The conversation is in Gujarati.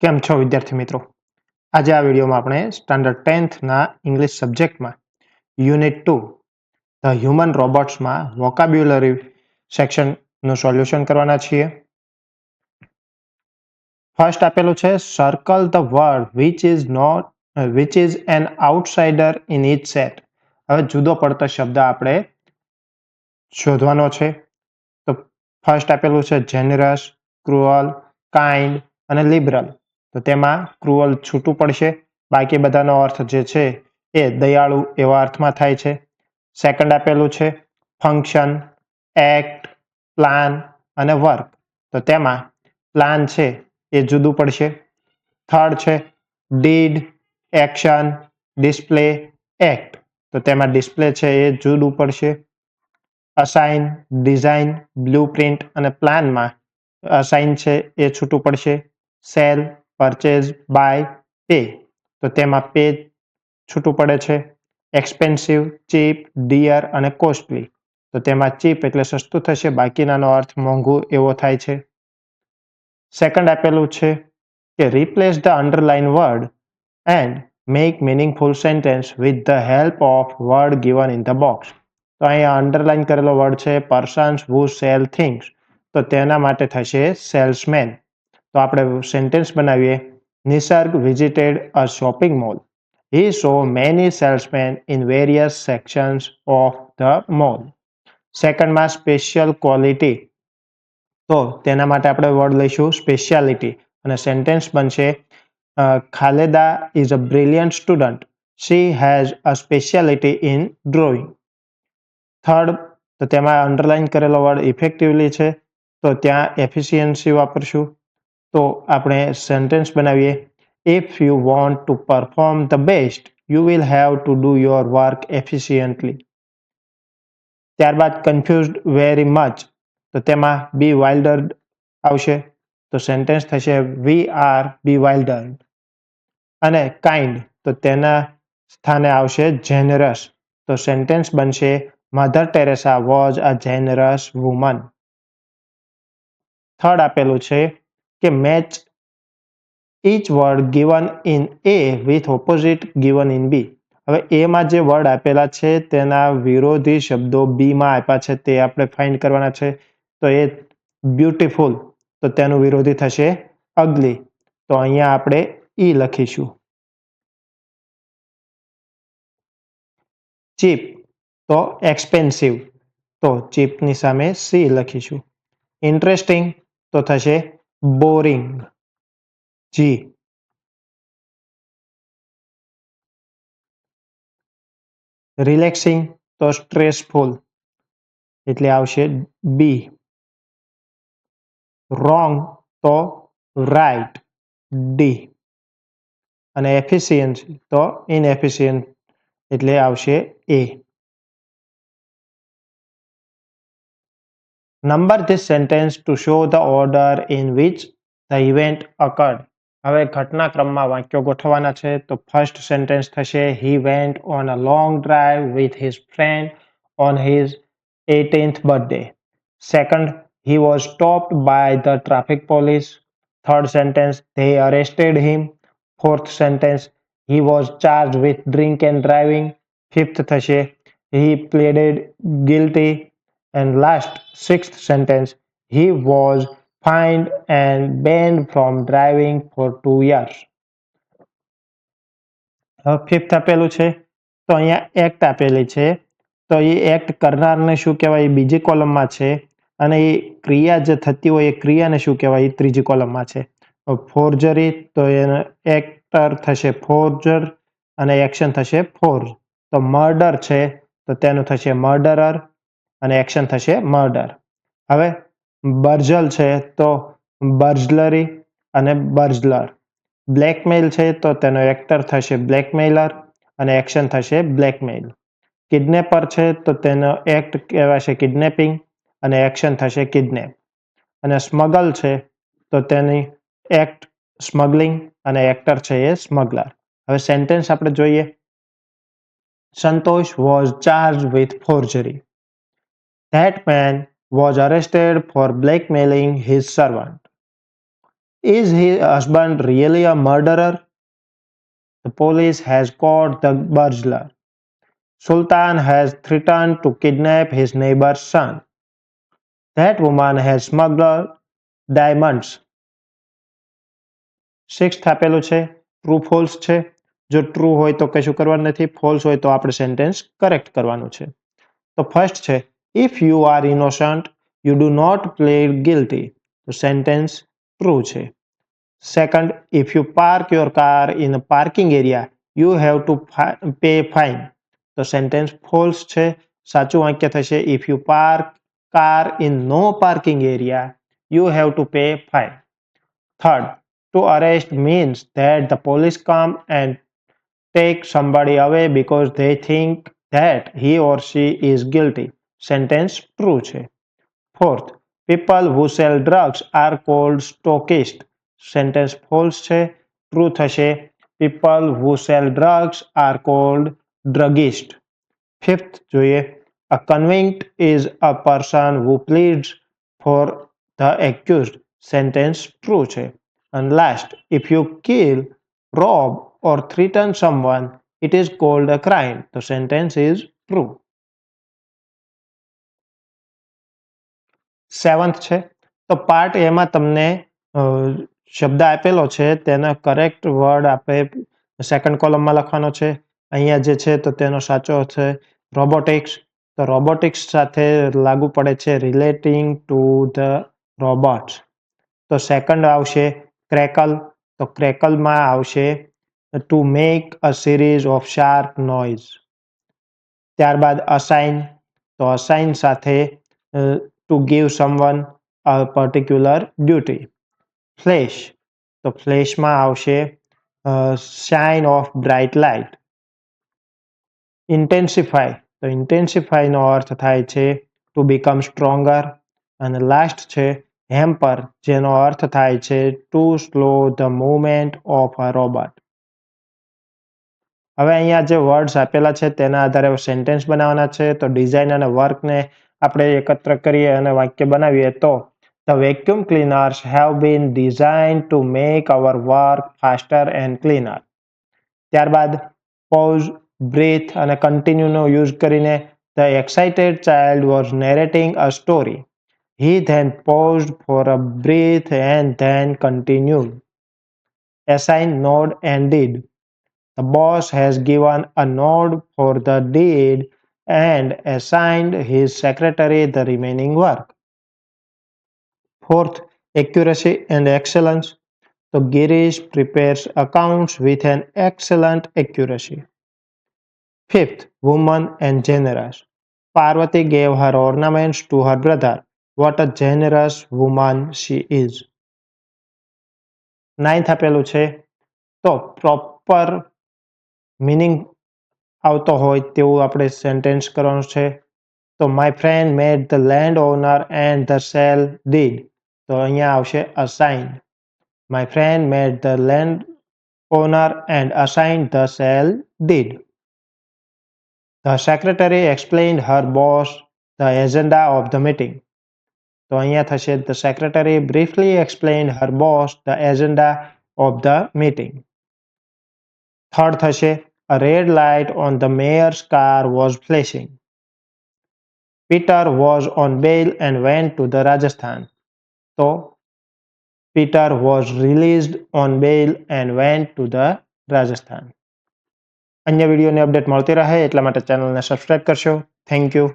કેમ છો વિદ્યાર્થી મિત્રો? આજે આ વિડીયોમાં આપણે સ્ટાન્ડર્ડ 10થના ઇંગ્લિશ સબ્જેક્ટમાં યુનિટ 2 ધ હ્યુમન રોબોટ્સમાં વોકાબ્યુલરી સેક્શનનું સોલ્યુશન કરવાના છીએ. ફર્સ્ટ આપેલું છે circle the word which is an outsider in each set. હવે જુદો પડતો શબ્દ આપણે શોધવાનો છે. તો ફર્સ્ટ આપેલું છે જેનરસ, ક્રુઅલ, કાઇન્ડ અને લિબરલ. તો તેમાં ક્રુઅલ છૂટું પડશે, બાકી બધાનો અર્થ જે છે એ દયાળુ એવા અર્થમાં થાય છે. સેકન્ડ આપેલું છે ફંક્શન, એક્ટ, પ્લાન અને વર્ક. તો તેમાં પ્લાન છે એ જુદું પડશે. થર્ડ છે ડીડ, એક્શન, ડિસ્પ્લે, એક્ટ. તો તેમાં ડિસ્પ્લે છે એ જુદું પડશે. અસાઇન, ડિઝાઇન, બ્લુપ્રિન્ટ અને પ્લાનમાં અસાઇન છે એ છૂટું પડશે. Sale, purchase, buy, pay. તો તેમાં પે છૂટું પડે છે. એક્સપેન્સિવ, ચીપ, ડિયર અને કોસ્ટલી. તો તેમાં ચીપ એટલે સસ્તું થશે, બાકીનાનો અર્થ મોંઘું એવો થાય છે. સેકન્ડ આપેલું છે કે replace the underline word and make meaningful sentence with the help of word given in the box. તો અહીંયા અંડરલાઇન કરેલો વર્ડ છે પર્સન્સ હુ સેલ થિંગ્સ. તો તેના માટે થશે સેલ્સમેન. તો આપણે સેન્ટેન્સ બનાવીએ. નિસર્ગ visited a shopping mall. He saw many salesmen in various sections of the mall. સેકન્ડમાં સ્પેશિયલ ક્વોલિટી. તો તેના માટે આપણે વર્ડ લઈશું સ્પેશિયાલિટી અને સેન્ટેન્સ બનશે Khaleda is a brilliant student. She has a speciality in drawing. Third, તો તેમાં અંડરલાઇન કરેલો વર્ડ ઇફેક્ટિવલી છે, તો ત્યાં એફિશિયન્સી વાપરશું. તો આપણે સેન્ટેન્સ બનાવીએ. If you want to perform the best you will have to do your work efficiently. ત્યારબાદ કન્ફ્યુઝડ વેરી મચ. તો તેમાં બી વાઇલ્ડર્ડ આવશે. તો સેન્ટેન્સ થશે વી આર બી વાઇલ્ડર્ડ. અને કાઇન્ડ, તો તેના સ્થાને આવશે જેનરસ. તો સેન્ટેન્સ બનશે Mother Teresa was a generous woman. Third આપેલું છે કે match each word given in A with opposite given in B. હવે એમાં જે વર્ડ આપેલા છે તેના વિરોધી શબ્દો બીમાં આપ્યા છે, તે આપણે ફાઇન્ડ કરવાના છે. તો એ બ્યુટીફુલ, તો તેનું વિરોધી થશે અગલી. તો અહીંયા આપણે ઈ લખીશું. ચીપ, તો એક્સપેન્સિવ. તો ચીપની સામે સી લખીશું. ઇન્ટરેસ્ટિંગ, તો થશે બોરિંગ, જી. રિલેક્સિંગ, તો સ્ટ્રેસફુલ, એટલે આવશે બી. રોંગ, તો રાઈટ, ડી. અને એફિશિયન્સી, તો ઇનએફિશિયન્ટ, એટલે આવશે A. Number this sentence to show the order in which the event occurred. હવે ઘટનાક્રમમાં વાક્યો ગોઠવવાના છે. તો ફર્સ્ટ સેન્ટેન્સ થશે he went on a long drive with his friend on his 18th birthday. Second, he was stopped by the traffic police. Third sentence they arrested him. Fourth sentence he was charged with drink and driving. Fifth થશે he pleaded guilty. And last, sixth sentence, he was fined and banned from driving for 2 years. હવે ફિફ્થ આપેલું છે, તો અહીંયા એક્ટ આપેલી છે. તો એ એક્ટ કરનારને શું કહેવાય એ બીજી કોલમમાં છે, અને એ ક્રિયા જે થતી હોય એ ક્રિયાને શું કહેવાય એ ત્રીજી કોલમમાં છે. ફોર્જરી, તો એનો એક્ટર થશે ફોર્જર અને એક્શન થશે ફોર્જ. તો મર્ડર છે, તો તેનું થશે મર્ડરર અને એક્શન થશે મર્ડર. હવે બર્જલ છે, તો બર્જલરી અને બર્જલર. બ્લેકમેલ છે, તો તેનો એક્ટર થશે બ્લેકમેલર અને એક્શન થશે બ્લેકમેલ. કિડનેપર છે, તો તેનો એક્ટ કહેવાશે કિડનેપિંગ અને એક્શન થશે કિડનેપ. અને સ્મગલ છે, તો તેની એક્ટ સ્મગલિંગ અને એક્ટર છે એ સ્મગલર. હવે સેન્ટેન્સ આપણે જોઈએ. Santosh was charged with forgery. That man was arrested for blackmailing his servant. Is his husband really a murderer? The police has caught the burglar. Sultan has threatened to kidnap his neighbor's son. That woman has smuggled diamonds. Sixth આપેલું છે ટ્રુ ફોલ્સ છે. જો ટ્રુ હોય તો કશું કરવાનું નથી, ફોલ્સ હોય તો આપણે સેન્ટેન્સ કરેક્ટ કરવાનું છે. તો ફર્સ્ટ છે if you are innocent you do not plead guilty, તો સેન્ટેન્સ ટ્રુ છે. Second, if you park your car in a parking area you have to pay fine, તો સેન્ટેન્સ ફોલ્સ છે. સાચું વાક્ય થશે if you park car in no parking area you have to pay fine. Third, to arrest means that the police come and take somebody away because they think that he or she is guilty. Sentence true છે. Fourth, people who sell drugs are called stockists. Sentence false છે. True થશે people who sell drugs are called druggist. Fifth જોઈએ, a convict is a person who pleads for the accused. Sentence true છે. And last, if you kill, rob or threaten someone, it is called a crime. The sentence is true. Seventh છે તો પાર્ટ એમાં તમને શબ્દ આપેલો છે તેનો કરેક્ટ વર્ડ આપણે સેકન્ડ કોલમમાં લખવાનો છે. અહીંયા જે છે તો તેનો સાચો છે રોબોટિક્સ. તો રોબોટિક્સ સાથે લાગુ પડે છે રિલેટિંગ ટુ ધ રોબોટ્સ. તો સેકન્ડ આવશે ક્રેકલ. તો ક્રેકલમાં આવશે to make a series of sharp noise. ત્યારબાદ અસાઇન. તો અસાઇન સાથે to give someone a particular duty. Flash. તો ફ્લેશમાં આવશે શાઇન ઓફ બ્રાઇટ લાઇટ. ઇન્ટેન્સિફાય. તો ઇન્ટેન્સિફાયનો અર્થ થાય છે ટુ બીકમ સ્ટ્રોંગર. અને લાસ્ટ છે હેમ્પર, જેનો અર્થ થાય છે two slow the movement of a robot. હવે અહીંયા જે વર્ડ્સ આપેલા છે તેના આધારે સેન્ટેન્સ બનાવવાના છે. તો ડિઝાઇન અને વર્કને આપણે એકત્ર કરીએ અને વાક્ય બનાવીએ તો the vacuum cleaners have been design to make our work faster and cleaner. ત્યારબાદ પોઝ, બ્રીથ અને કન્ટિન્યુનો યુઝ કરીને the excited child was narrating a story. He then paused for a breath and then continued. Assign, nod and did. The boss has given a nod for the deed and assigned his secretary the remaining work. Fourth, accuracy and excellence. So Girish prepares accounts with an excellent accuracy. Fifth, woman and generous. Parvati gave her ornaments to her brother. What a generous woman she is. Ninth આપેલું છે તો પ્રોપર મિનિંગ આવતો હોય તેવું આપણે સેન્ટેન્સ કરવાનું છે. તો my friend made the land honour and the cell did. તો અહીંયા આવશે assign. My friend made the land honour and assign the cell did. The secretary explained Har boss the agenda of the meeting. તો અહીંયા થશે the secretary briefly explained Har boss the agenda of the meeting. Third થશે a red light on the mayor's car was flashing. Peter was on bail and went to the Rajasthan. So Peter was released on bail and went to the Rajasthan. અન્ય વિડીયોની અપડેટ મળતી રહે એટલા માટે ચેનલને સબસ્ક્રાઇબ કરશો. Thank you.